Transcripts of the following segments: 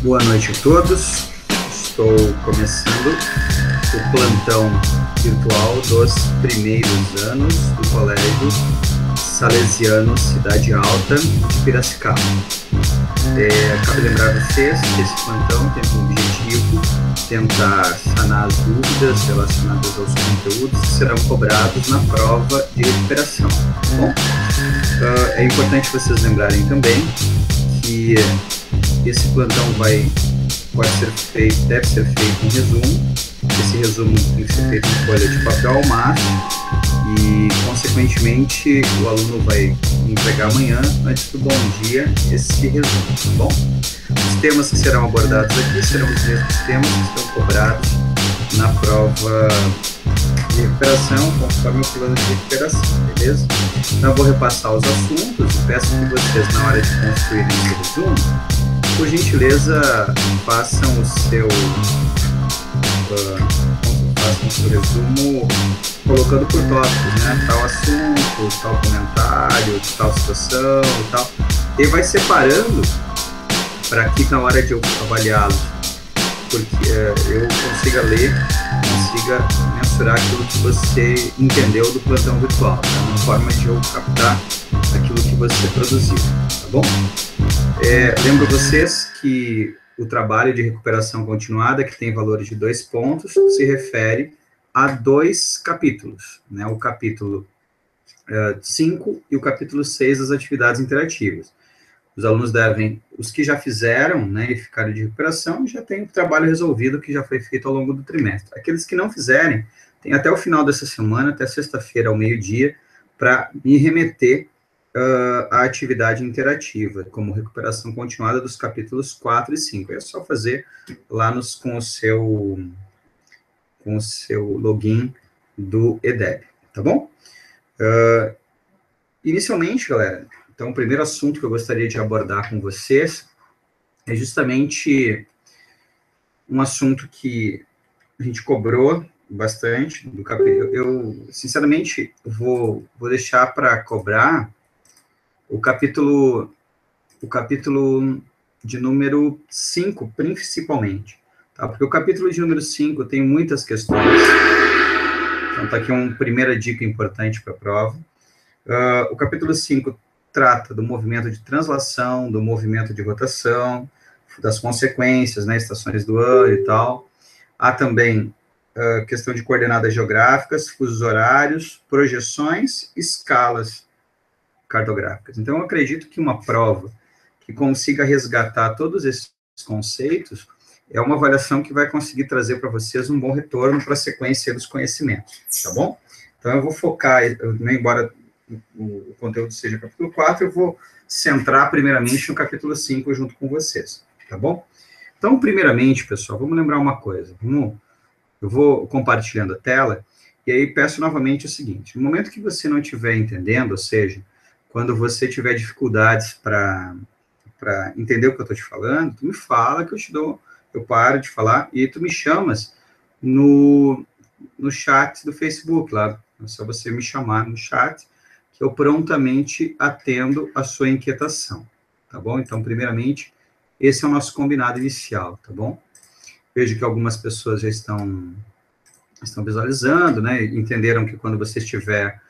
Boa noite a todos. Estou começando o plantão virtual dos primeiros anos do Colégio Salesiano Cidade Alta de Piracicaba. Cabe lembrar a vocês que esse plantão tem como objetivo tentar sanar as dúvidas relacionadas aos conteúdos que serão cobrados na prova de recuperação. Bom, é importante vocês lembrarem também que esse plantão deve ser feito um resumo. Esse resumo tem que ser feito em folha de papel ao máximo e, consequentemente, o aluno vai entregar amanhã, antes do bom dia, esse resumo, tá bom? Os temas que serão abordados aqui serão os mesmos temas que estão cobrados na prova de recuperação, conforme o plano de recuperação, beleza? Então, eu vou repassar os assuntos e peço que vocês, na hora de construírem esse resumo, por gentileza, façam o seu resumo colocando por tópicos, né? Tal assunto, tal comentário, tal situação e tal. E vai separando para que na hora de eu avaliá-los, porque eu consiga ler, consiga mensurar aquilo que você entendeu do plantão virtual, tá? Uma forma de eu captar aquilo que você produziu, tá bom? Lembro vocês que o trabalho de recuperação continuada, que tem valores de 2 pontos, se refere a 2 capítulos, né? O capítulo 5 e o capítulo 6 das atividades interativas. Os alunos os que já fizeram, né, e ficaram de recuperação, já têm o trabalho resolvido que já foi feito ao longo do trimestre. Aqueles que não fizerem, têm até o final dessa semana, até sexta-feira ao meio-dia, para me remeter a atividade interativa, como recuperação continuada dos capítulos 4 e 5. É só fazer lá com o seu login do EDEB, tá bom? Inicialmente, galera, então o primeiro assunto que eu gostaria de abordar com vocês é justamente um assunto que a gente cobrou bastante do capítulo. Eu sinceramente, vou deixar para cobrar o capítulo de número 5, principalmente, tá? Porque o capítulo de número 5 tem muitas questões. Então, tá aqui uma primeira dica importante para a prova. O capítulo 5 trata do movimento de translação, do movimento de rotação, das consequências, né, estações do ano e tal. Há também questão de coordenadas geográficas, fusos horários, projeções, escalas cartográficas. Então, eu acredito que uma prova que consiga resgatar todos esses conceitos é uma avaliação que vai conseguir trazer para vocês um bom retorno para a sequência dos conhecimentos, tá bom? Então, eu vou focar, embora o conteúdo seja capítulo 4, eu vou centrar primeiramente no capítulo 5 junto com vocês, tá bom? Então, primeiramente, pessoal, vamos lembrar uma coisa. Eu vou compartilhando a tela e aí peço novamente o seguinte: no momento que você não estiver entendendo, ou seja, quando você tiver dificuldades para entender o que eu estou te falando, tu me fala que eu paro de falar e tu me chamas no chat do Facebook, lá, é só você me chamar no chat, que eu prontamente atendo a sua inquietação, tá bom? Então, primeiramente, esse é o nosso combinado inicial, tá bom? Vejo que algumas pessoas já estão visualizando, né, entenderam que quando você estiver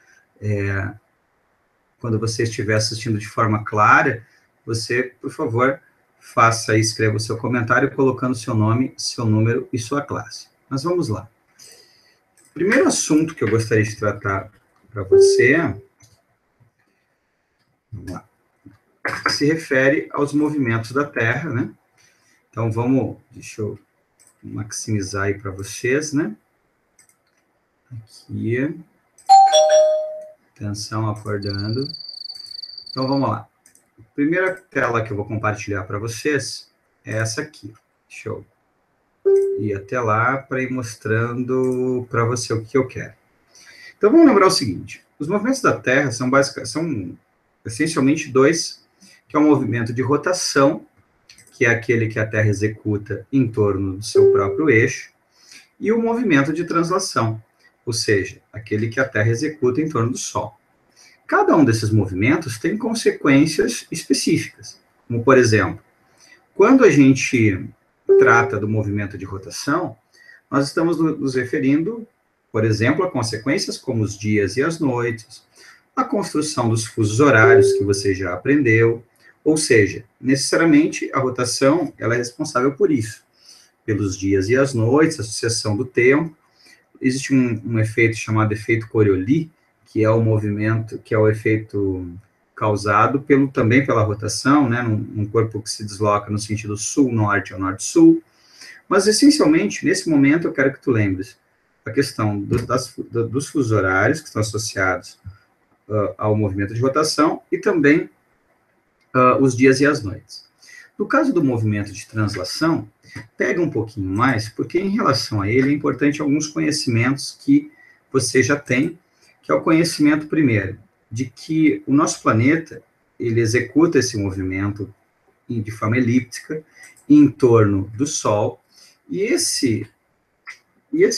assistindo de forma clara, você, por favor, faça e escreva o seu comentário colocando seu nome, seu número e sua classe. Mas vamos lá. O primeiro assunto que eu gostaria de tratar para você, vamos lá, se refere aos movimentos da Terra, né? Então, deixa eu maximizar aí para vocês, né? Aqui. Atenção, acordando. Então, vamos lá. A primeira tela que eu vou compartilhar para vocês é essa aqui. Deixa eu ir até lá para ir mostrando para você o que eu quero. Então, vamos lembrar o seguinte. Os movimentos da Terra são essencialmente 2, que é o movimento de rotação, que é aquele que a Terra executa em torno do seu próprio eixo, e o movimento de translação, ou seja, aquele que a Terra executa em torno do Sol. Cada um desses movimentos tem consequências específicas, como, por exemplo, Quando a gente trata do movimento de rotação, nós estamos nos referindo, por exemplo, a consequências como os dias e as noites, a construção dos fusos horários que você já aprendeu, ou seja, necessariamente a rotação ela é responsável por isso, pelos dias e as noites, a sucessão do tempo. Existe um efeito chamado efeito Coriolis, que é o movimento, que é o efeito causado também pela rotação, né, num corpo que se desloca no sentido sul-norte ou norte-sul. Mas, essencialmente, nesse momento, eu quero que tu lembres a questão dos fusos horários, que estão associados ao movimento de rotação, e também os dias e as noites. No caso do movimento de translação, pega um pouquinho mais, porque em relação a ele é importante alguns conhecimentos que você já tem, que é o conhecimento, primeiro, de que o nosso planeta, ele executa esse movimento de forma elíptica em torno do Sol, e esse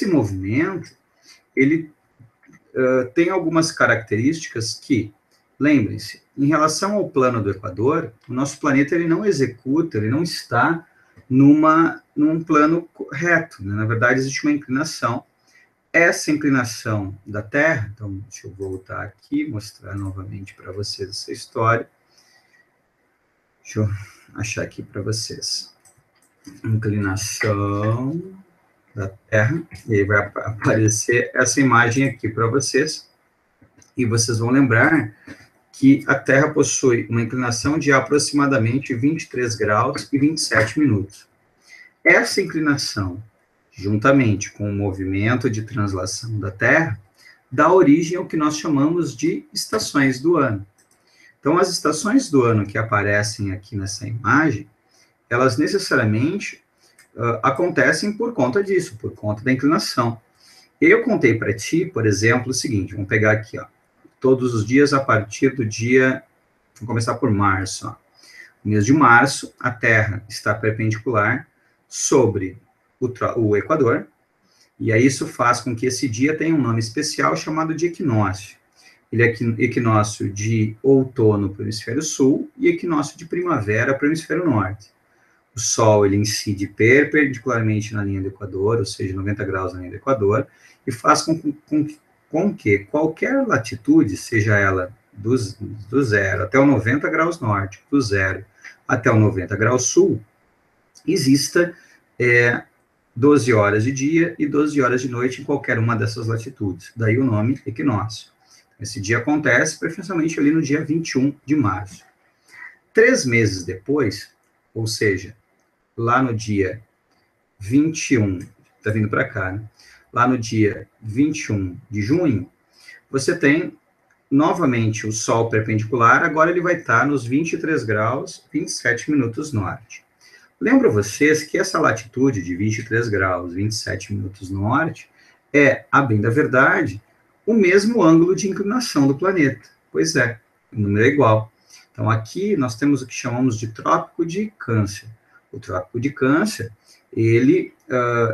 movimento, ele tem algumas características que, lembrem-se, em relação ao plano do Equador, o nosso planeta ele não executa, ele não está num plano reto, né? Na verdade, existe uma inclinação. Essa inclinação da Terra, então, deixa eu voltar aqui, mostrar novamente para vocês essa história. Deixa eu achar aqui para vocês. Inclinação da Terra, e aí vai aparecer essa imagem aqui para vocês, e vocês vão lembrar que a Terra possui uma inclinação de aproximadamente 23 graus e 27 minutos. Essa inclinação, juntamente com o movimento de translação da Terra, dá origem ao que nós chamamos de estações do ano. Então, as estações do ano que aparecem aqui nessa imagem, elas necessariamente acontecem por conta disso, por conta da inclinação. Eu contei para ti, por exemplo, o seguinte, vamos pegar aqui, ó, todos os dias a partir do dia, vamos começar por março, ó. No mês de março, a Terra está perpendicular sobre o Equador, e aí isso faz com que esse dia tenha um nome especial chamado de equinócio. Ele é equinócio de outono para o hemisfério sul e equinócio de primavera para o hemisfério norte. O Sol, ele incide perpendicularmente na linha do Equador, ou seja, 90 graus na linha do Equador, e faz com que qualquer latitude, seja ela do zero até o 90 graus norte, do zero até o 90 graus sul, exista 12 horas de dia e 12 horas de noite em qualquer uma dessas latitudes. Daí o nome equinócio. Esse dia acontece preferencialmente ali no dia 21 de março. 3 meses depois, ou seja, lá no dia 21, está vindo para cá, né? Lá no dia 21 de junho, você tem novamente o Sol perpendicular, agora ele vai estar nos 23 graus, 27 minutos norte. Lembro vocês que essa latitude de 23 graus, 27 minutos norte, é, a bem da verdade, o mesmo ângulo de inclinação do planeta. Pois é, o número é igual. Então, aqui nós temos o que chamamos de Trópico de Câncer. O Trópico de Câncer, ele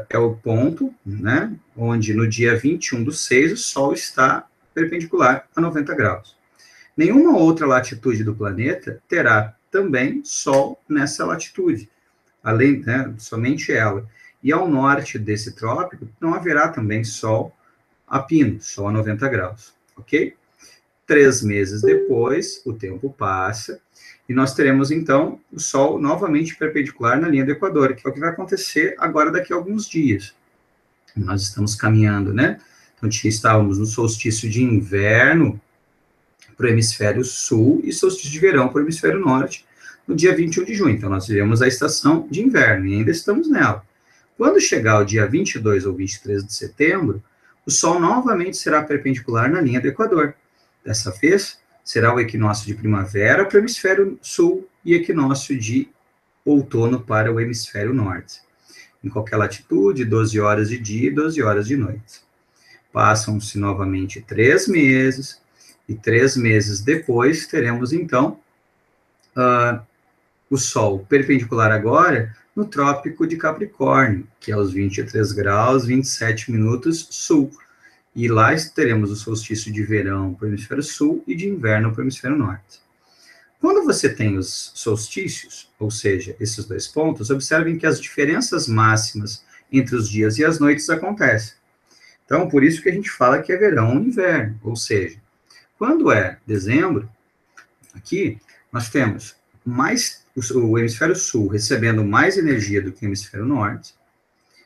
é o ponto, né, onde no dia 21/6 o Sol está perpendicular a 90 graus. Nenhuma outra latitude do planeta terá também Sol nessa latitude, além, né, somente ela. E ao norte desse trópico não haverá também Sol a pino, Sol a 90 graus, ok? 3 meses depois, o tempo passa, e nós teremos, então, o Sol novamente perpendicular na linha do Equador, que é o que vai acontecer agora daqui a alguns dias. Nós estamos caminhando, né? Então, estávamos no solstício de inverno para o hemisfério sul e solstício de verão para o hemisfério norte, no dia 21 de junho. Então, nós vivemos a estação de inverno e ainda estamos nela. Quando chegar o dia 22 ou 23 de setembro, o Sol novamente será perpendicular na linha do Equador. Dessa vez, será o equinócio de primavera para o hemisfério sul e equinócio de outono para o hemisfério norte. Em qualquer latitude, 12 horas de dia e 12 horas de noite. Passam-se novamente 3 meses, e 3 meses depois teremos, então, o Sol perpendicular agora no Trópico de Capricórnio, que é os 23 graus, 27 minutos sul. E lá teremos o solstício de verão para o hemisfério sul e de inverno para o hemisfério norte. Quando você tem os solstícios, ou seja, esses dois pontos, observem que as diferenças máximas entre os dias e as noites acontecem. Então, por isso que a gente fala que é verão ou inverno, ou seja, quando é dezembro, aqui nós temos mais o hemisfério sul recebendo mais energia do que o hemisfério norte.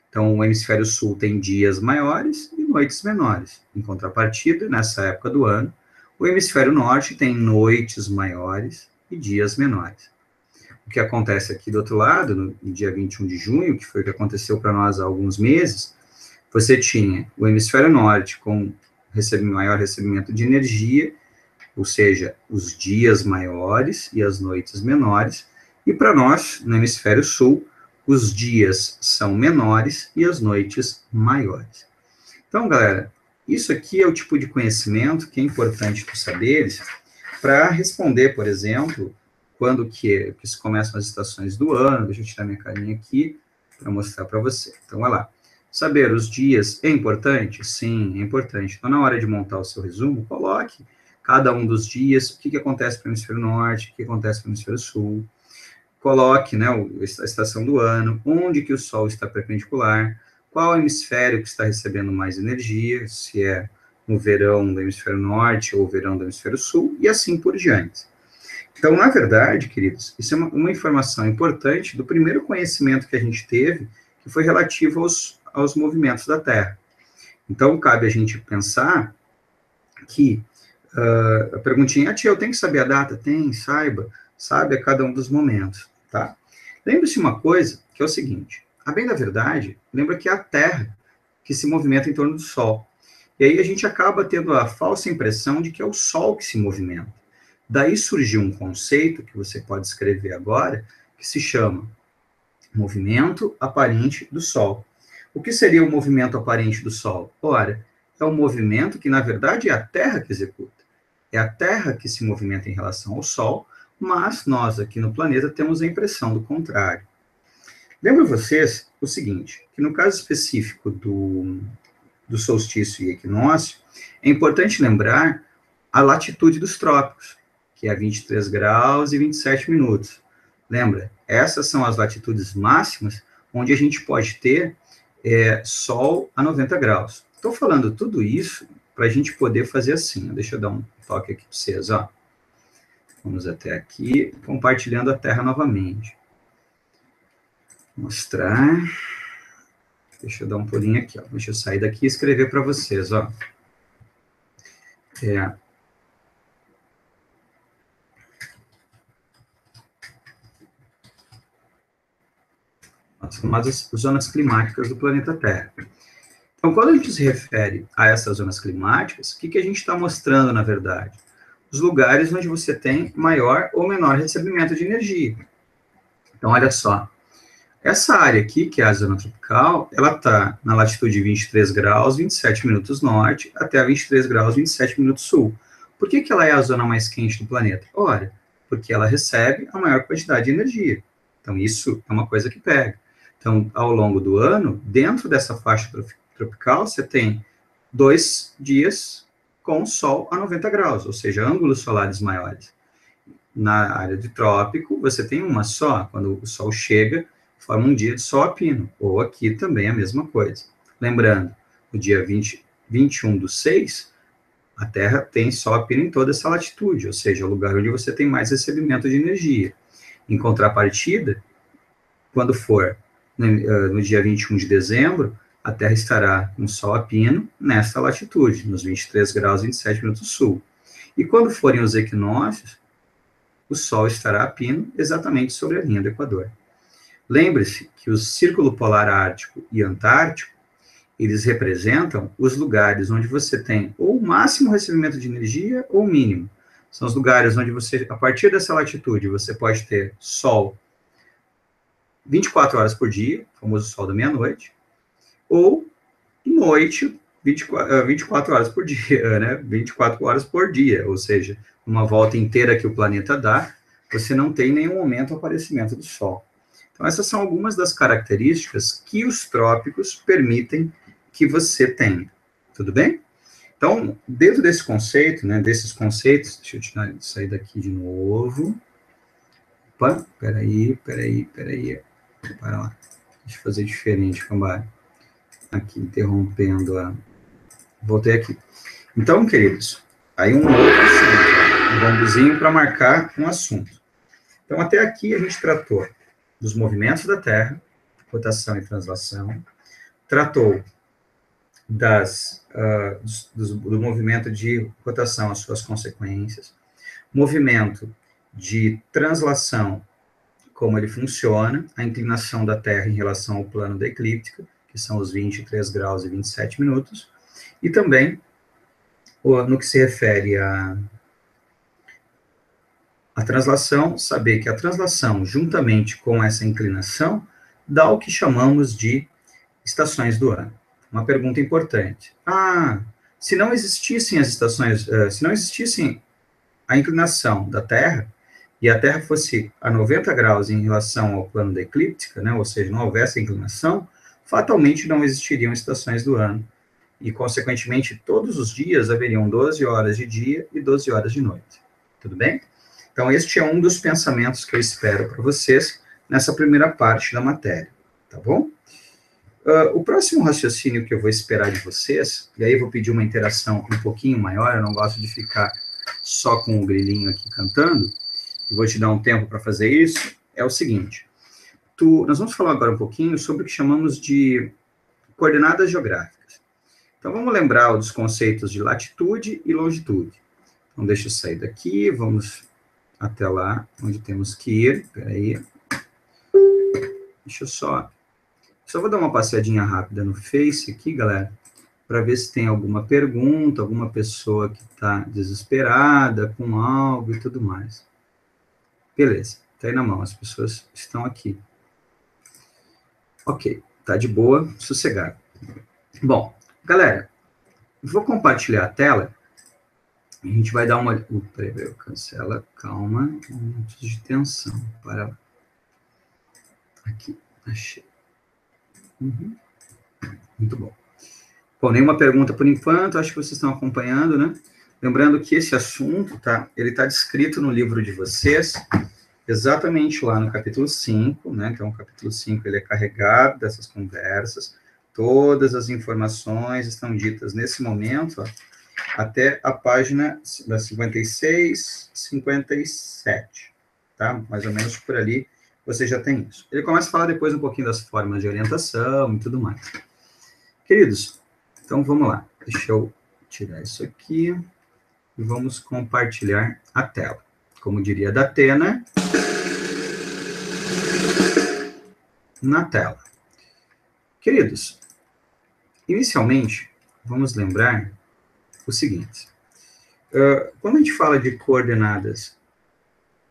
Então, o hemisfério sul tem dias maiores e noites menores. Em contrapartida, nessa época do ano, o hemisfério norte tem noites maiores e dias menores. O que acontece aqui do outro lado, no dia 21 de junho, que foi o que aconteceu para nós há alguns meses, você tinha o hemisfério norte com maior recebimento de energia, ou seja, os dias maiores e as noites menores, e para nós, no hemisfério sul, os dias são menores e as noites maiores. Então, galera, isso aqui é o tipo de conhecimento que é importante tu saberes para responder, por exemplo, quando que se começam as estações do ano. Deixa eu tirar minha carinha aqui para mostrar para você. Então, olha lá. Saber os dias é importante? Sim, é importante. Então, na hora de montar o seu resumo, coloque cada um dos dias, o que acontece para o hemisfério norte, o que acontece para o hemisfério sul. Coloque, né, a estação do ano, onde que o Sol está perpendicular, qual hemisfério que está recebendo mais energia, se é no verão do hemisfério norte ou verão do hemisfério sul, e assim por diante. Então, na verdade, queridos, isso é uma informação importante do primeiro conhecimento que a gente teve, que foi relativo aos movimentos da Terra. Então, cabe a gente pensar que a perguntinha, tia, eu tenho que saber a data? Tem, saiba, sabe a cada um dos momentos, tá? Lembre-se uma coisa, que é o seguinte, a bem da verdade, lembra que é a Terra que se movimenta em torno do Sol. E aí a gente acaba tendo a falsa impressão de que é o Sol que se movimenta. Daí surgiu um conceito, que você pode escrever agora, que se chama movimento aparente do Sol. O que seria o movimento aparente do Sol? Ora, é um movimento que, na verdade, é a Terra que executa. É a Terra que se movimenta em relação ao Sol, mas nós aqui no planeta temos a impressão do contrário. Lembro vocês o seguinte, que no caso específico do solstício e equinócio, é importante lembrar a latitude dos trópicos, que é 23 graus e 27 minutos. Lembra? Essas são as latitudes máximas onde a gente pode ter sol a 90 graus. Estou falando tudo isso para a gente poder fazer assim. Deixa eu dar um toque aqui para vocês, ó. Vamos até aqui, compartilhando a Terra novamente. Mostrar. Deixa eu dar um pulinho aqui, ó. Deixa eu sair daqui e escrever para vocês, ó. As chamadas zonas climáticas do planeta Terra. Então, quando a gente se refere a essas zonas climáticas, o que a gente está mostrando, na verdade? Os lugares onde você tem maior ou menor recebimento de energia. Então, olha só. Essa área aqui, que é a zona tropical, ela está na latitude 23 graus, 27 minutos norte, até 23 graus, 27 minutos sul. Por que ela é a zona mais quente do planeta? Ora, porque ela recebe a maior quantidade de energia. Então, isso é uma coisa que pega. Então, ao longo do ano, dentro dessa faixa tropical, você tem 2 dias com sol a 90 graus, ou seja, ângulos solares maiores. Na área de trópico, você tem uma só, quando o sol chega, forma um dia de sol a pino, ou aqui também a mesma coisa. Lembrando, no dia 21/6, a Terra tem sol a pino em toda essa latitude, ou seja, é o lugar onde você tem mais recebimento de energia. Em contrapartida, quando for no dia 21 de dezembro, a Terra estará com sol a pino nesta latitude, nos 23 graus e 27 minutos sul. E quando forem os equinócios, o Sol estará a pino exatamente sobre a linha do Equador. Lembre-se que o Círculo Polar Ártico e Antártico, eles representam os lugares onde você tem ou o máximo recebimento de energia ou o mínimo. São os lugares onde você, a partir dessa latitude, você pode ter Sol 24 horas por dia, o famoso Sol da meia-noite, ou noite 24 horas por dia, né? 24 horas por dia, ou seja, uma volta inteira que o planeta dá, você não tem nenhum momento o aparecimento do Sol. Então, essas são algumas das características que os trópicos permitem que você tenha. Tudo bem? Então, dentro desse conceito, né, desses conceitos, deixa eu sair daqui de novo. Opa, peraí. Para lá. Deixa eu fazer diferente, cambada. Aqui, interrompendo a... Voltei aqui. Então, queridos, aí um outro assunto, um bambuzinho para marcar um assunto. Então, até aqui a gente tratou dos movimentos da Terra, rotação e translação, tratou do movimento de rotação, as suas consequências, movimento de translação, como ele funciona, a inclinação da Terra em relação ao plano da eclíptica, que são os 23 graus e 27 minutos, e também no que se refere à translação, saber que a translação, juntamente com essa inclinação, dá o que chamamos de estações do ano. Uma pergunta importante. Se não existissem as estações, se não existissem a inclinação da Terra, e a Terra fosse a 90 graus em relação ao plano da eclíptica, né, ou seja, não houvesse a inclinação, fatalmente não existiriam estações do ano. E, consequentemente, todos os dias haveriam 12 horas de dia e 12 horas de noite. Tudo bem? Então, este é um dos pensamentos que eu espero para vocês nessa primeira parte da matéria. Tá bom? O próximo raciocínio que eu vou esperar de vocês, e aí eu vou pedir uma interação um pouquinho maior, eu não gosto de ficar só com o grilinho aqui cantando, eu vou te dar um tempo para fazer isso, é o seguinte. Nós vamos falar agora um pouquinho sobre o que chamamos de coordenadas geográficas. Então, vamos lembrar dos conceitos de latitude e longitude. Então, deixa eu sair daqui, vamos até lá, onde temos que ir. Peraí. Deixa eu só vou dar uma passeadinha rápida no Face aqui, galera, para ver se tem alguma pergunta, alguma pessoa que está desesperada com algo e tudo mais. Beleza, tá aí na mão, as pessoas estão aqui. Ok, tá de boa, sossegado. Bom, galera, vou compartilhar a tela. A gente vai dar uma... Peraí, cancela, calma, momentos de tensão. Para lá. Aqui, achei. Muito bom. Bom, nenhuma pergunta por enquanto, acho que vocês estão acompanhando, né? Lembrando que esse assunto, ele está descrito no livro de vocês, exatamente lá no capítulo 5, né? Então, o capítulo 5, ele é carregado dessas conversas, todas as informações estão ditas nesse momento, ó, até a página da 56, 57, tá? Mais ou menos por ali, você já tem isso. Ele começa a falar depois um pouquinho das formas de orientação e tudo mais. Queridos, então vamos lá. Deixa eu tirar isso aqui e vamos compartilhar a tela. Como diria Datena, na tela. Queridos, inicialmente, vamos lembrar o seguinte. Quando a gente fala de coordenadas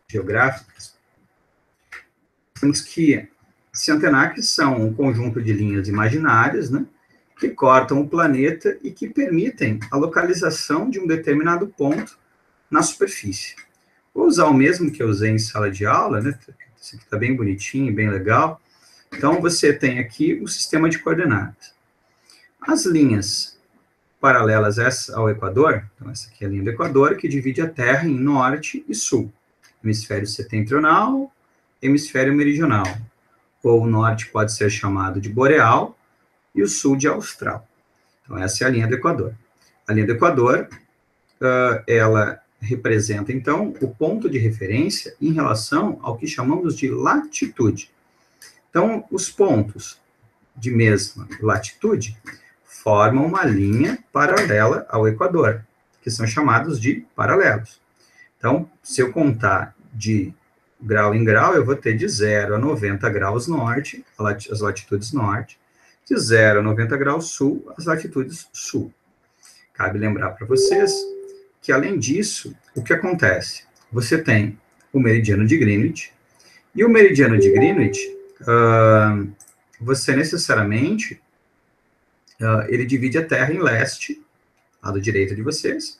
geográficas, temos que se antenar que são um conjunto de linhas imaginárias, né, que cortam o planeta e que permitem a localização de um determinado ponto na superfície. Vou usar o mesmo que eu usei em sala de aula, né, esse aqui está bem bonitinho, bem legal. Então, você tem aqui o sistema de coordenadas. As linhas paralelas ao Equador, então essa aqui é a linha do Equador, que divide a Terra em norte e sul, hemisfério setentrional, hemisfério meridional, ou o norte pode ser chamado de boreal e o sul de austral. Então, essa é a linha do Equador. A linha do Equador, ela representa, então, o ponto de referência em relação ao que chamamos de latitude. Então, os pontos de mesma latitude formam uma linha paralela ao Equador, que são chamados de paralelos. Então, se eu contar de grau em grau, eu vou ter de 0 a 90 graus norte, as latitudes norte, de 0 a 90 graus sul, as latitudes sul. Cabe lembrar para vocês que, além disso, o que acontece? Você tem o meridiano de Greenwich, e o meridiano de Greenwich, você necessariamente, ele divide a Terra em leste, lado direito de vocês,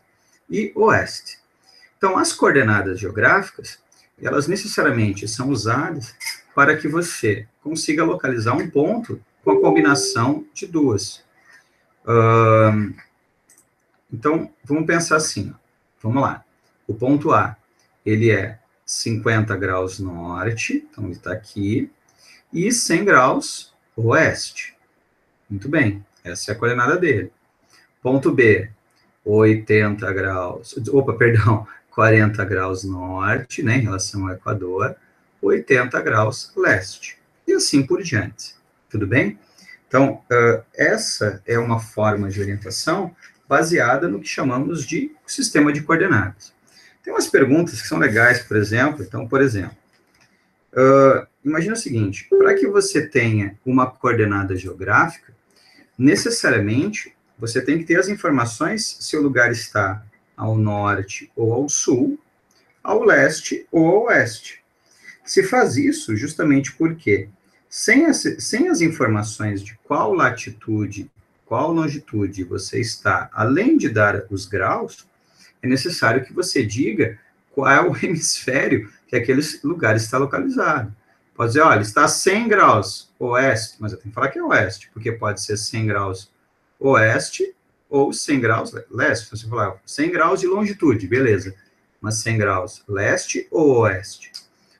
e oeste. Então, as coordenadas geográficas, elas necessariamente são usadas para que você consiga localizar um ponto com a combinação de duas. Então, vamos pensar assim, vamos lá. O ponto A, ele é 50 graus norte, então ele está aqui, e 100 graus oeste. Muito bem, essa é a coordenada dele. Ponto B, 80 graus, 40 graus norte, né, em relação ao Equador, 80 graus leste, e assim por diante. Tudo bem? Então, essa é uma forma de orientação baseada no que chamamos de sistema de coordenadas. Tem umas perguntas que são legais, por exemplo. Então, por exemplo, imagina o seguinte, para que você tenha uma coordenada geográfica, necessariamente, você tem que ter as informações se o lugar está ao norte ou ao sul, ao leste ou ao oeste. Se faz isso justamente porque, sem as informações de qual latitude, qual longitude você está, além de dar os graus, é necessário que você diga qual é o hemisfério que aquele lugar está localizado. Pode dizer, olha, está a 100 graus oeste, mas eu tenho que falar que é oeste, porque pode ser 100 graus oeste ou 100 graus leste. Então, você falar 100 graus de longitude, beleza. Mas 100 graus leste ou oeste?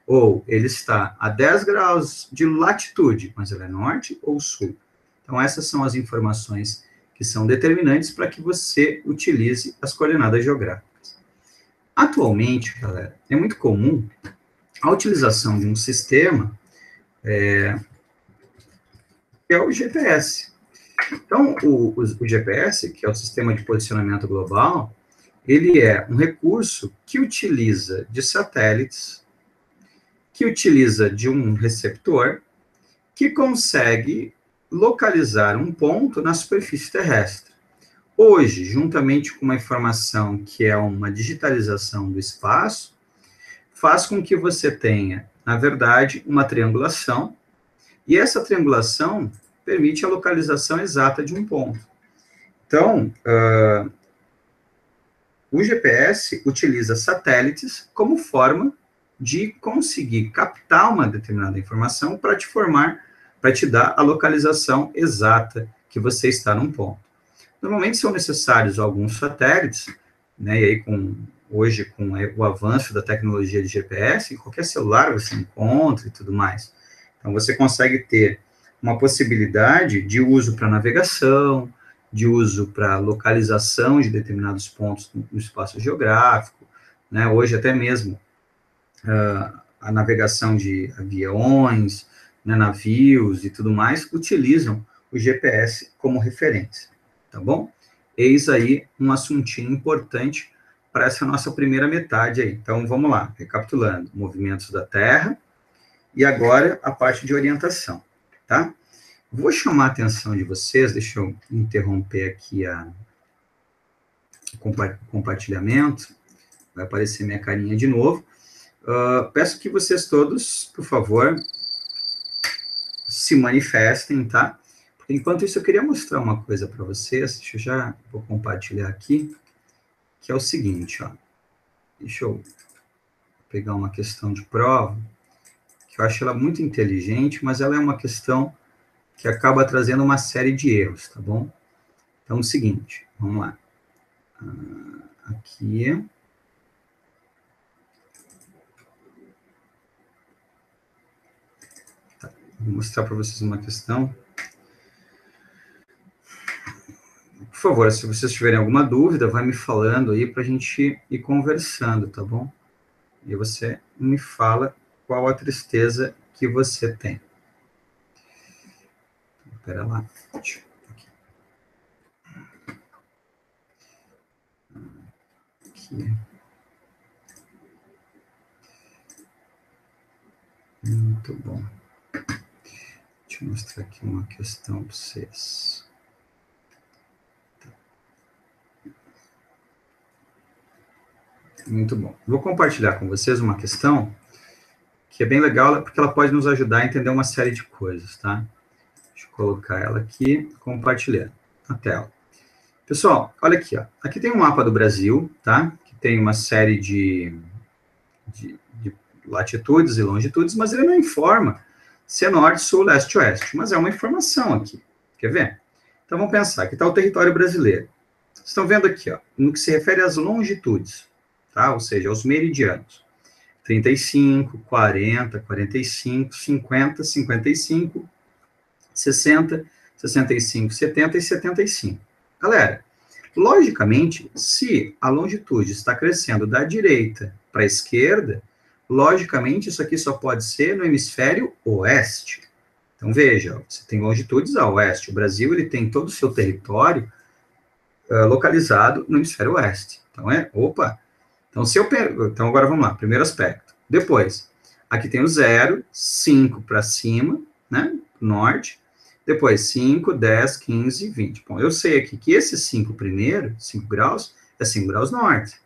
Ou ele está a 10 graus de latitude, mas ele é norte ou sul? Então, essas são as informações que são determinantes para que você utilize as coordenadas geográficas. Atualmente, galera, é muito comum a utilização de um sistema que é o GPS. Então, o GPS, que é o Sistema de Posicionamento Global, ele é um recurso que utiliza de satélites, que utiliza de um receptor, que consegue localizar um ponto na superfície terrestre. Hoje, juntamente com uma informação que é uma digitalização do espaço, faz com que você tenha, na verdade, uma triangulação, e essa triangulação permite a localização exata de um ponto. Então, o GPS utiliza satélites como forma de conseguir captar uma determinada informação para te dar a localização exata que você está num ponto. Normalmente são necessários alguns satélites, né, e aí hoje com o avanço da tecnologia de GPS, em qualquer celular você encontra e tudo mais. Então você consegue ter uma possibilidade de uso para navegação, de uso para localização de determinados pontos no espaço geográfico, né? Hoje até mesmo a navegação de aviões, né, navios e tudo mais, utilizam o GPS como referência, tá bom? Eis aí um assuntinho importante para essa nossa primeira metade aí. Então, vamos lá, recapitulando, movimentos da Terra, e agora a parte de orientação, tá? Vou chamar a atenção de vocês, deixa eu interromper aqui o compartilhamento, vai aparecer minha carinha de novo. Peço que vocês todos, por favor, se manifestem, tá? Enquanto isso, eu queria mostrar uma coisa para vocês, deixa eu já vou compartilhar aqui, que é o seguinte, ó. Deixa eu pegar uma questão de prova, que eu acho ela muito inteligente, mas ela é uma questão que acaba trazendo uma série de erros, tá bom? Então, é o seguinte, vamos lá. Aqui. Tá, vou mostrar para vocês uma questão. Por favor, se vocês tiverem alguma dúvida, vai me falando aí para a gente ir conversando, tá bom? E você me fala qual a tristeza que você tem. Espera lá. Aqui. Muito bom. Deixa eu mostrar aqui uma questão para vocês. Muito bom. Vou compartilhar com vocês uma questão que é bem legal, porque ela pode nos ajudar a entender uma série de coisas, tá? Deixa eu colocar ela aqui, compartilhando na tela. Pessoal, olha aqui, ó. Aqui tem um mapa do Brasil, tá? Que tem uma série de latitudes e longitudes, mas ele não informa se é norte, sul, leste, oeste. Mas é uma informação aqui. Quer ver? Então, vamos pensar. Aqui está o território brasileiro. Vocês estão vendo aqui, ó, no que se refere às longitudes, tá? Ou seja, aos meridianos. 35, 40, 45, 50, 55, 60, 65, 70 e 75. Galera, logicamente, se a longitude está crescendo da direita para a esquerda, logicamente isso aqui só pode ser no hemisfério oeste. Então, veja, você tem longitudes a oeste. O Brasil ele tem todo o seu território localizado no hemisfério oeste. Então, opa! Então, então, agora vamos lá, primeiro aspecto. Depois, aqui tem o 0, 5 para cima, né, norte. Depois, 5, 10, 15, 20. Bom, eu sei aqui que esse 5 primeiro, 5 graus, é 5 graus norte.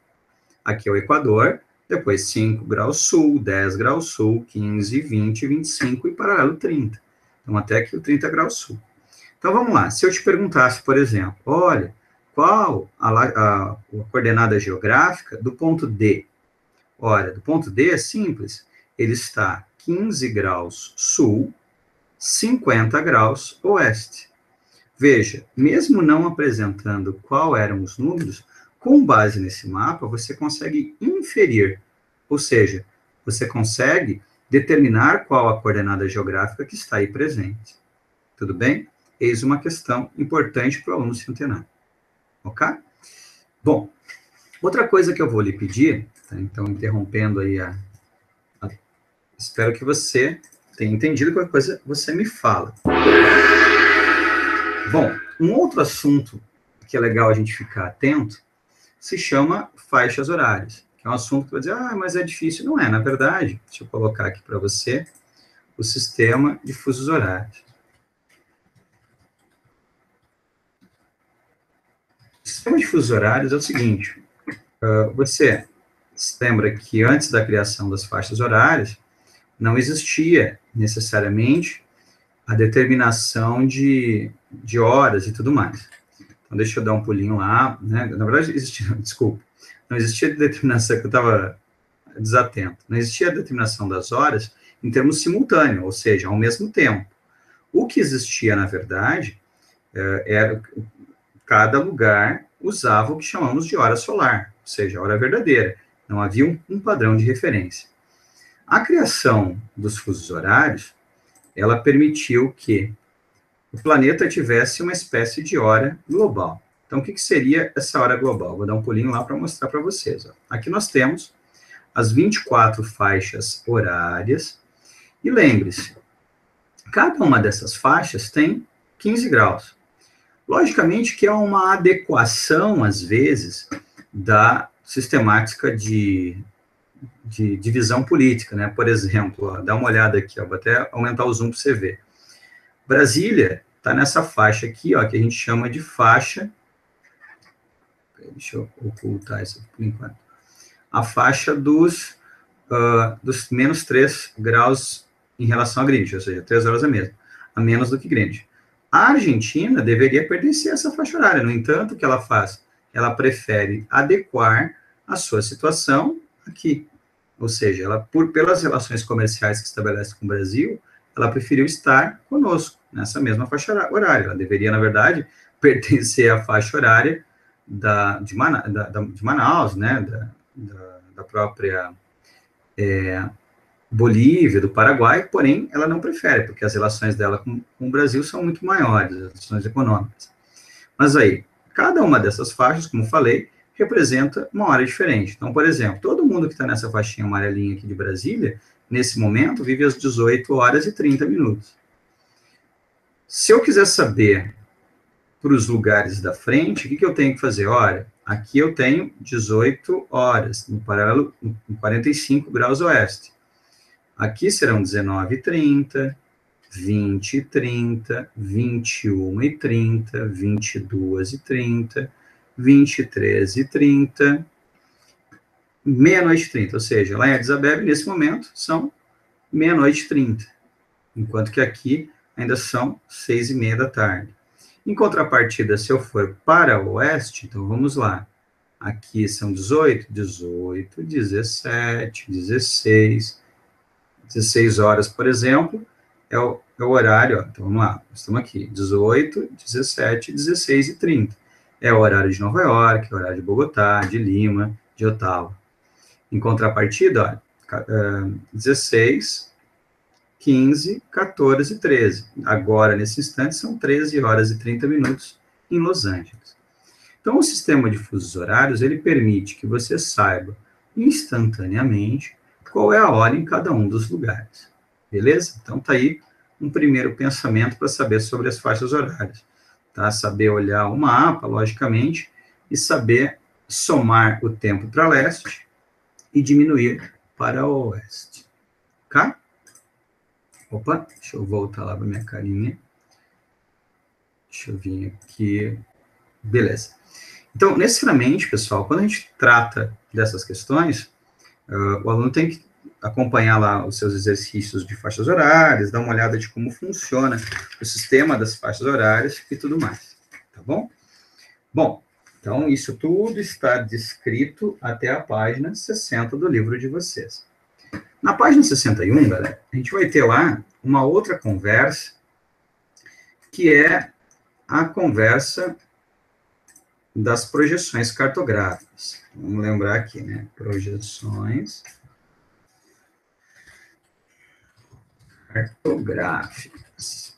Aqui é o Equador, depois 5 graus sul, 10 graus sul, 15, 20, 25 e paralelo 30. Então, até aqui o 30 graus sul. Então, vamos lá. Se eu te perguntasse, por exemplo, olha, qual a coordenada geográfica do ponto D? Olha, do ponto D é simples. Ele está 15 graus sul, 50 graus oeste. Veja, mesmo não apresentando qual eram os números, com base nesse mapa, você consegue inferir, ou seja, você consegue determinar qual a coordenada geográfica que está aí presente. Tudo bem? Eis uma questão importante para o aluno centenário. Ok? Bom, outra coisa que eu vou lhe pedir, tá? Então, interrompendo aí espero que você tenha entendido qualquer coisa, você me fala. Bom, um outro assunto que é legal a gente ficar atento se chama faixas horárias, que é um assunto que vai dizer, mas é difícil. Não é, na verdade, deixa eu colocar aqui para você o sistema de fusos horários. O sistema de fusos horários é o seguinte, você se lembra que antes da criação das faixas horárias, não existia necessariamente a determinação de horas e tudo mais. Então, deixa eu dar um pulinho lá, né? Na verdade, desculpa, não existia determinação, que eu estava desatento, não existia a determinação das horas em termos simultâneos, ou seja, ao mesmo tempo. O que existia, na verdade, era cada lugar usava o que chamamos de hora solar, ou seja, a hora verdadeira. Não havia um padrão de referência. A criação dos fusos horários, ela permitiu que o planeta tivesse uma espécie de hora global. Então, o que seria essa hora global? Vou dar um pulinho lá para mostrar para vocês. Ó. Aqui nós temos as 24 faixas horárias, e lembre-se, cada uma dessas faixas tem 15 graus. Logicamente que é uma adequação, às vezes, da sistemática de divisão política, né? Por exemplo, ó, dá uma olhada aqui, ó, vou até aumentar o zoom para você ver. Brasília está nessa faixa aqui, ó, que a gente chama de faixa. Deixa eu ocultar isso por enquanto. A faixa dos menos 3 graus em relação a Greenwich, ou seja, 3 horas a menos do que Greenwich. A Argentina deveria pertencer a essa faixa horária, no entanto, o que ela faz? Ela prefere adequar a sua situação aqui. Ou seja, ela, pelas relações comerciais que estabelece com o Brasil, ela preferiu estar conosco, nessa mesma faixa horária. Ela deveria, na verdade, pertencer à faixa horária de Manaus, né, da própria Bolívia, do Paraguai, porém, ela não prefere, porque as relações dela com o Brasil são muito maiores, as relações econômicas. Mas aí, cada uma dessas faixas, como falei, representa uma hora diferente. Então, por exemplo, todo mundo que está nessa faixinha amarelinha aqui de Brasília, nesse momento, vive às 18 horas e 30 minutos. Se eu quiser saber para os lugares da frente, o que eu tenho que fazer? Olha, aqui eu tenho 18 horas, no paralelo, em 45 graus oeste. Aqui serão 19h30, 20h30, 21h30, 22h30, 23h30, meia-noite e 30, ou seja, lá em Addis Abeba, nesse momento, são meia-noite e 30, enquanto que aqui ainda são 6h30 da tarde. Em contrapartida, se eu for para o oeste, então vamos lá, aqui são 18, 18, 17, 16 horas, por exemplo, é o horário, ó, então vamos lá, estamos aqui, 18, 17, 16 e 30. É o horário de Nova York, é o horário de Bogotá, de Lima, de Ottawa. Em contrapartida, ó, 16, 15, 14 e 13. Agora, nesse instante, são 13 horas e 30 minutos em Los Angeles. Então, o sistema de fusos horários, ele permite que você saiba instantaneamente qual é a hora em cada um dos lugares. Beleza? Então, tá aí um primeiro pensamento para saber sobre as faixas horárias. Tá? Saber olhar o mapa, logicamente, e saber somar o tempo para leste e diminuir para o oeste. Ok? Opa, deixa eu voltar lá para minha carinha. Deixa eu vir aqui. Beleza. Então, necessariamente, pessoal, quando a gente trata dessas questões, o aluno tem que acompanhar lá os seus exercícios de faixas horárias, dar uma olhada de como funciona o sistema das faixas horárias e tudo mais, tá bom? Bom, então, isso tudo está descrito até a página 60 do livro de vocês. Na página 61, galera, a gente vai ter lá uma outra conversa, que é a conversa das projeções cartográficas. Vamos lembrar aqui, né? Projeções cartográficas.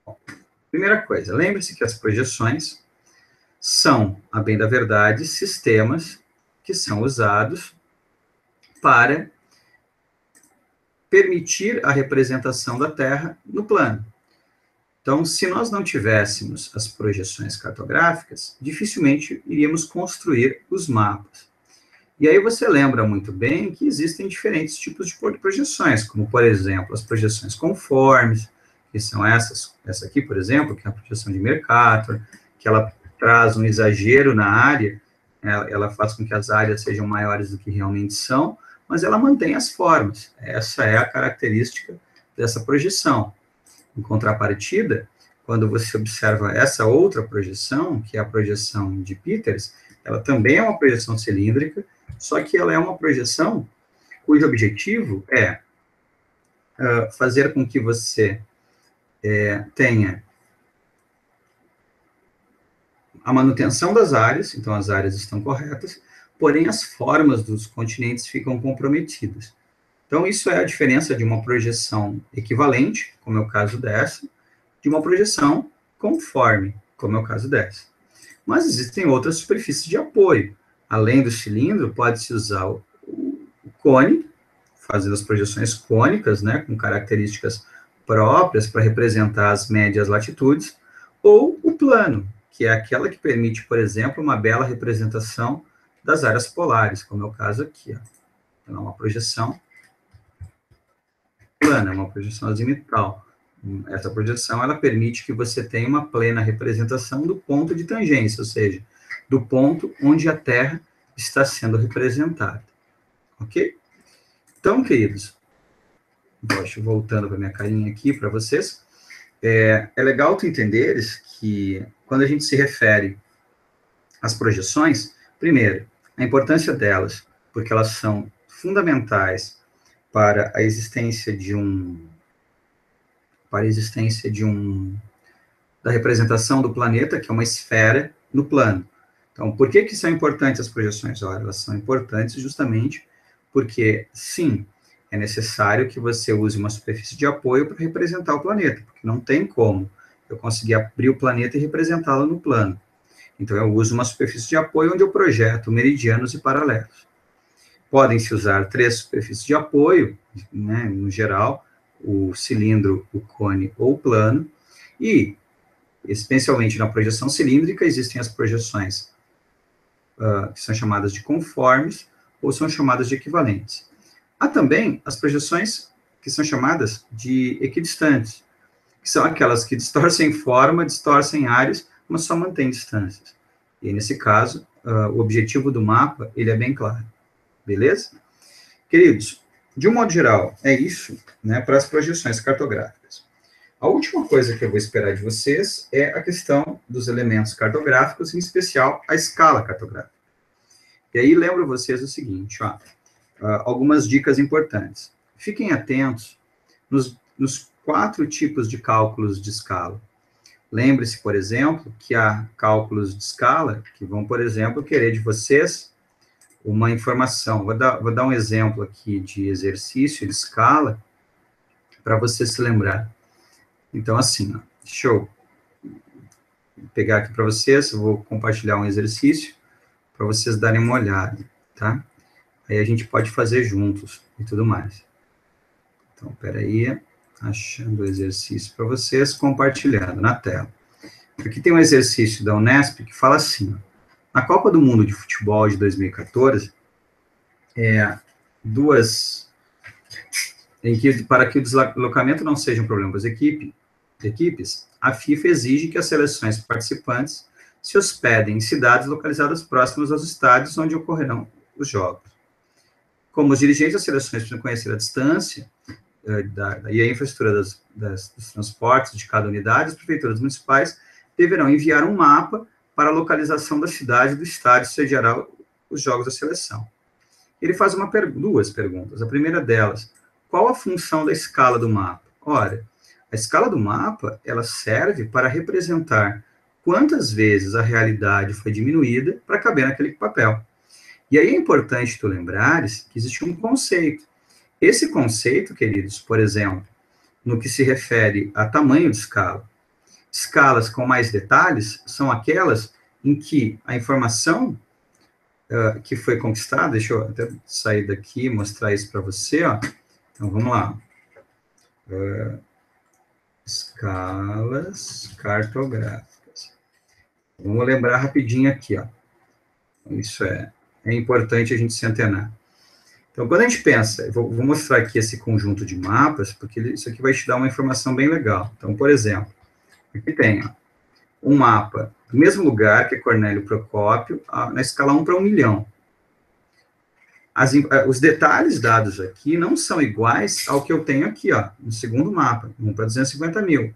Bom, primeira coisa, lembre-se que as projeções são, a bem da verdade, sistemas que são usados para permitir a representação da Terra no plano. Então, se nós não tivéssemos as projeções cartográficas, dificilmente iríamos construir os mapas. E aí você lembra muito bem que existem diferentes tipos de projeções, como, por exemplo, as projeções conformes, que são essa aqui, por exemplo, que é a projeção de Mercator, que ela traz um exagero na área, ela faz com que as áreas sejam maiores do que realmente são, mas ela mantém as formas. Essa é a característica dessa projeção. Em contrapartida, quando você observa essa outra projeção, que é a projeção de Peters, ela também é uma projeção cilíndrica, só que ela é uma projeção cujo objetivo é fazer com que você tenha a manutenção das áreas, então as áreas estão corretas, porém as formas dos continentes ficam comprometidas. Então, isso é a diferença de uma projeção equivalente, como é o caso dessa, de uma projeção conforme, como é o caso dessa. Mas existem outras superfícies de apoio. Além do cilindro, pode-se usar o cone, fazendo as projeções cônicas, né, com características próprias para representar as médias latitudes, ou o plano, que é aquela que permite, por exemplo, uma bela representação das áreas polares, como é o caso aqui. Ó. Então, é uma projeção plana, uma projeção azimutal. Essa projeção, ela permite que você tenha uma plena representação do ponto de tangência, ou seja, do ponto onde a Terra está sendo representada. Ok? Então, queridos, voltando para minha carinha aqui para vocês, é legal tu entenderes que quando a gente se refere às projeções, primeiro, a importância delas, porque elas são fundamentais para a existência da representação do planeta, que é uma esfera, no plano. Então, por que são importantes as projeções? Ora, elas são importantes justamente porque, sim, é necessário que você use uma superfície de apoio para representar o planeta, porque não tem como eu conseguir abrir o planeta e representá-lo no plano. Então, eu uso uma superfície de apoio onde eu projeto meridianos e paralelos. Podem-se usar 3 superfícies de apoio, né, no geral, o cilindro, o cone ou o plano, e, especialmente na projeção cilíndrica, existem as projeções que são chamadas de conformes ou são chamadas de equivalentes. Há também as projeções que são chamadas de equidistantes, que são aquelas que distorcem forma, distorcem áreas, mas só mantêm distâncias. E, nesse caso, o objetivo do mapa, ele é bem claro. Beleza? Queridos, de um modo geral, é isso, né, para as projeções cartográficas. A última coisa que eu vou esperar de vocês é a questão dos elementos cartográficos, em especial a escala cartográfica. E aí, lembro vocês o seguinte, ó, algumas dicas importantes. Fiquem atentos nos 4 tipos de cálculos de escala. Lembre-se, por exemplo, que há cálculos de escala que vão, por exemplo, querer de vocês uma informação. Vou dar um exemplo aqui de exercício, de escala, para você se lembrar. Então, assim, ó, deixa eu pegar aqui para vocês, eu vou compartilhar um exercício para vocês darem uma olhada, tá? Aí a gente pode fazer juntos e tudo mais. Então, peraí, achando o exercício para vocês, compartilhando na tela. Aqui tem um exercício da Unesp que fala assim, ó, na Copa do Mundo de Futebol de 2014, para que o deslocamento não seja um problema para as equipes, a FIFA exige que as seleções participantes se hospedem em cidades localizadas próximas aos estádios onde ocorrerão os jogos. Como os dirigentes das seleções precisam conhecer a distância e a infraestrutura dos transportes de cada unidade, as prefeituras municipais deverão enviar um mapa para a localização da cidade e do estádio que sediará os jogos da seleção. Ele faz duas perguntas. A primeira delas, qual a função da escala do mapa? Ora, a escala do mapa, ela serve para representar quantas vezes a realidade foi diminuída para caber naquele papel. E aí é importante tu lembrares que existe um conceito. Esse conceito, queridos, por exemplo, no que se refere a tamanho de escala, escalas com mais detalhes são aquelas em que a informação que foi conquistada, deixa eu até sair daqui e mostrar isso para você, ó. Então, vamos lá. Escalas cartográficas. Vamos lembrar rapidinho aqui, ó. Isso é importante a gente se antenar. Então, quando a gente pensa, vou mostrar aqui esse conjunto de mapas, porque isso aqui vai te dar uma informação bem legal. Então, por exemplo, aqui tem um mapa do mesmo lugar que Cornélio Procópio, na escala 1 para 1 milhão. Os detalhes dados aqui não são iguais ao que eu tenho aqui, ó, no segundo mapa, 1 para 250 mil.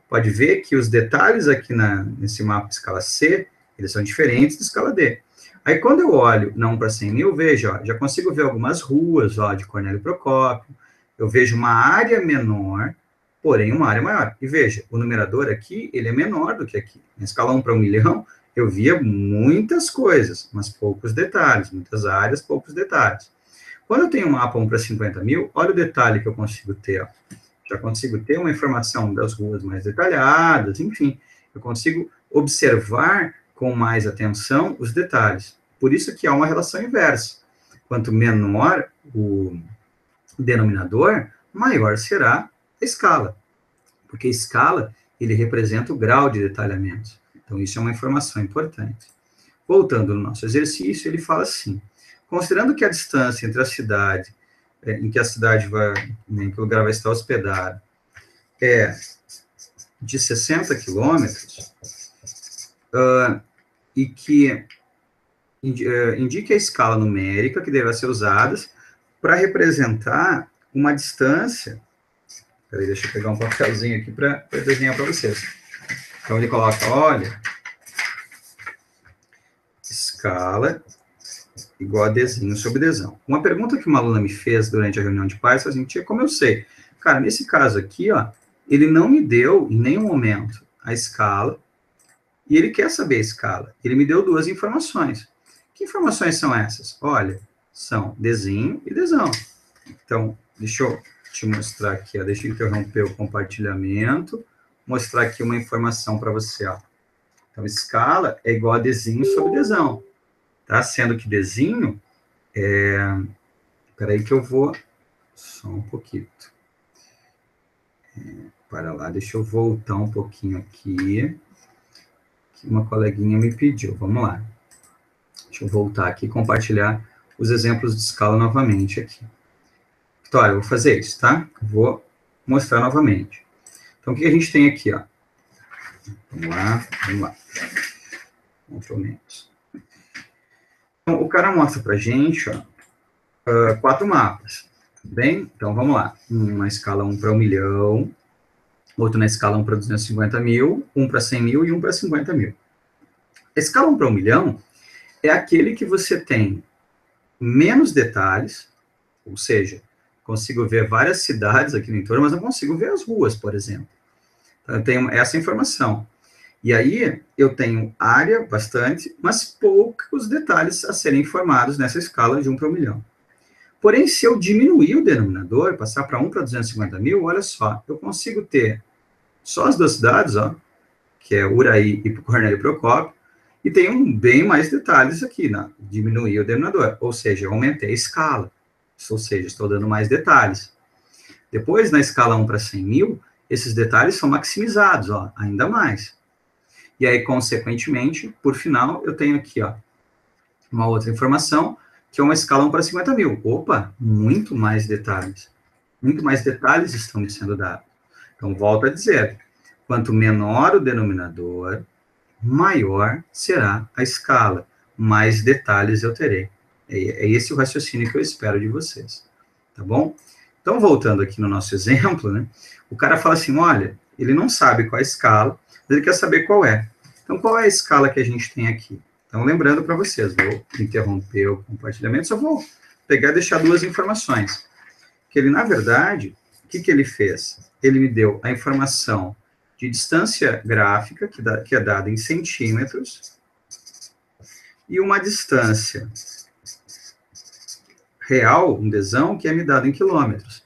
Pode ver que os detalhes aqui nesse mapa de escala C, eles são diferentes de escala D. Aí, quando eu olho na 1 para 100 mil, veja, ó, já consigo ver algumas ruas, ó, de Cornélio Procópio, eu vejo uma área menor, porém uma área maior. E veja, o numerador aqui, ele é menor do que aqui. Na escala 1 para 1 milhão, eu via muitas coisas, mas poucos detalhes, muitas áreas, poucos detalhes. Quando eu tenho um mapa 1 para 50 mil, olha o detalhe que eu consigo ter, ó. Já consigo ter uma informação das ruas mais detalhadas, enfim, eu consigo observar com mais atenção os detalhes. Por isso que há uma relação inversa. Quanto menor o denominador, maior será a escala. Porque a escala, ele representa o grau de detalhamento. Então, isso é uma informação importante. Voltando no nosso exercício, ele fala assim, considerando que a distância entre a cidade, em que a cidade em que o lugar vai estar hospedado, é de 60 quilômetros, e que indique a escala numérica que deverá ser usada para representar uma distância. Peraí, deixa eu pegar um papelzinho aqui para desenhar para vocês. Então, ele coloca, olha, escala igual a Dzinho sobre Dzão. Uma pergunta que uma aluna me fez durante a reunião de pais foi assim, tia, como eu sei? Cara, nesse caso aqui, ó, ele não me deu, em nenhum momento, a escala, e ele quer saber a escala. Ele me deu duas informações. Que informações são essas? Olha, são Dzinho e Dzão. Então, deixa eu te mostrar aqui, ó, deixa eu interromper o compartilhamento, mostrar aqui uma informação para você, ó. Então, escala é igual a Dzinho sobre Dzão, tá? Sendo que Dzinho Espera aí que eu vou... Só um pouquinho. Para lá, deixa eu voltar um pouquinho aqui, que uma coleguinha me pediu. Vamos lá. Deixa eu voltar aqui e compartilhar os exemplos de escala novamente aqui. Vitória, eu vou fazer isso, tá? Vou mostrar novamente. Então, o que a gente tem aqui, ó? Vamos lá. Ctrl menos. Então, o cara mostra pra gente, ó, 4 mapas, tudo bem? Então, vamos lá. Um na escala 1 para 1 milhão, outro na escala 1 para 250 mil, um para 100 mil e um para 50 mil. A escala 1 para 1 milhão é aquele que você tem menos detalhes, ou seja, consigo ver várias cidades aqui no entorno, mas não consigo ver as ruas, por exemplo. Então, eu tenho essa informação. E aí, eu tenho área bastante, mas poucos detalhes a serem informados nessa escala de 1 para 1 milhão. Porém, se eu diminuir o denominador, passar para 1 para 250 mil, olha só, eu consigo ter só as duas cidades, ó, que é Uraí e Cornélio Procópio, e tenho bem mais detalhes aqui, né? Diminuir o denominador, ou seja, eu aumentei a escala, ou seja, estou dando mais detalhes. Depois, na escala 1 para 100 mil, esses detalhes são maximizados, ó, ainda mais. E aí, consequentemente, por final, eu tenho aqui, ó, uma outra informação, que é uma escala 1 para 50 mil. Opa, muito mais detalhes. Muito mais detalhes estão me sendo dados. Então, volto a dizer, quanto menor o denominador, maior será a escala, mais detalhes eu terei. É esse o raciocínio que eu espero de vocês, tá bom? Então, voltando aqui no nosso exemplo, né, o cara fala assim, olha, ele não sabe qual é a escala, mas ele quer saber qual é. Então, qual é a escala que a gente tem aqui? Então, lembrando para vocês, vou interromper o compartilhamento, só vou pegar e deixar duas informações. Que ele, na verdade, o que ele fez? Ele me deu a informação de distância gráfica, que é dada em centímetros, e uma distância real, um desão, que é me dado em quilômetros.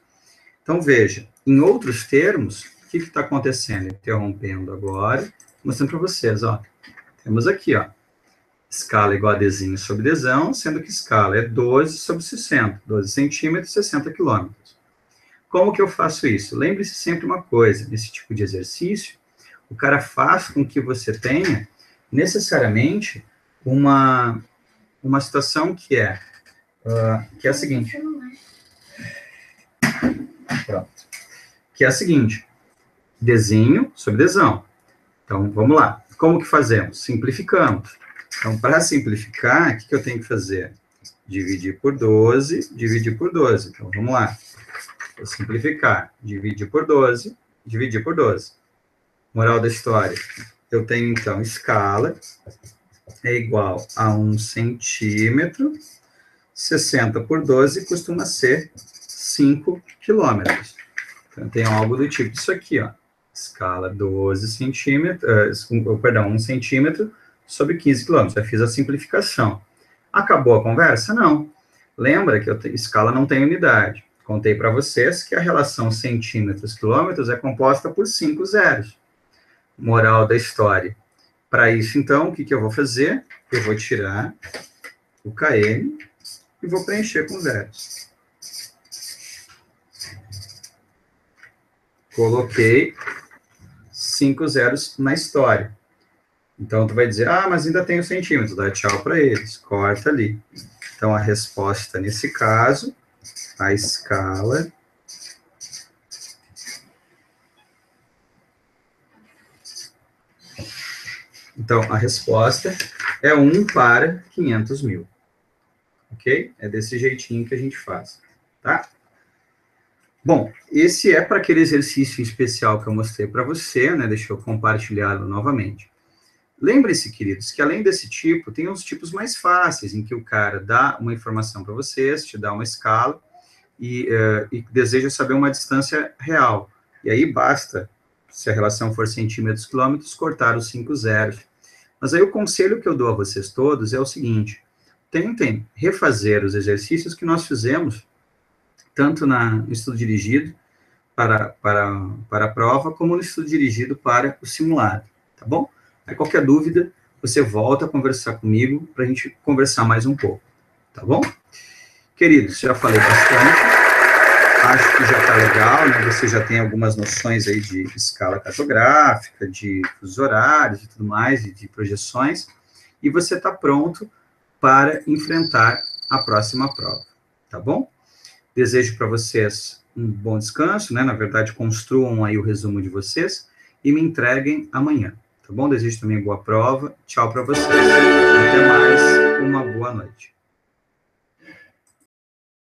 Então, veja, em outros termos, o que está acontecendo? Interrompendo agora, mostrando para vocês, ó. Temos aqui, ó, escala igual a desinho sobre desão, sendo que escala é 12 sobre 60, 12 centímetros, 60 quilômetros. Como que eu faço isso? Lembre-se sempre uma coisa, nesse tipo de exercício, o cara faz com que você tenha, necessariamente, uma situação que é a seguinte. Pronto. Que é a seguinte, desenho sobre desão. Então, vamos lá. Como que fazemos? Simplificamos. Então, para simplificar, o que eu tenho que fazer? Dividir por 12, dividir por 12. Então, vamos lá. Vou simplificar. Dividir por 12, dividir por 12. Moral da história. Eu tenho, então, escala é igual a 1 centímetro, 60 por 12 costuma ser 5 quilômetros. Então, eu tenho algo do tipo isso aqui, ó. Escala 12 centímetros, 1 centímetro sobre 15 quilômetros. Já fiz a simplificação. Acabou a conversa? Não. Lembra que escala não tem unidade. Contei para vocês que a relação centímetros-quilômetros é composta por 5 zeros. Moral da história. Para isso, então, o que eu vou fazer? Eu vou tirar o KM e vou preencher com zeros. Coloquei 5 zeros na história. Então, tu vai dizer, mas ainda tem os centímetros. Dá tchau para eles. Corta ali. Então, a resposta, nesse caso, a escala então, a resposta é 1 para 500 mil. Ok? É desse jeitinho que a gente faz. Tá? Bom, esse é para aquele exercício especial que eu mostrei para você, né? Deixa eu compartilhá-lo novamente. Lembre-se, queridos, que além desse tipo, tem uns tipos mais fáceis, em que o cara dá uma informação para vocês, te dá uma escala, e deseja saber uma distância real. E aí basta, se a relação for centímetros, quilômetros, cortar os 5 zeros. Mas aí o conselho que eu dou a vocês todos é o seguinte, tentem refazer os exercícios que nós fizemos, tanto no estudo dirigido para a prova, como no estudo dirigido para o simulado, tá bom? Aí qualquer dúvida, você volta a conversar comigo para a gente conversar mais um pouco, tá bom? Queridos, já falei bastante, acho que já está legal, né? Você já tem algumas noções aí de escala cartográfica, de fusos horários e tudo mais, e de projeções, e você está pronto para enfrentar a próxima prova, tá bom? Desejo para vocês um bom descanso, né? Na verdade, construam aí o resumo de vocês e me entreguem amanhã, tá bom? Desejo também boa prova. Tchau para vocês. Até mais. Uma boa noite.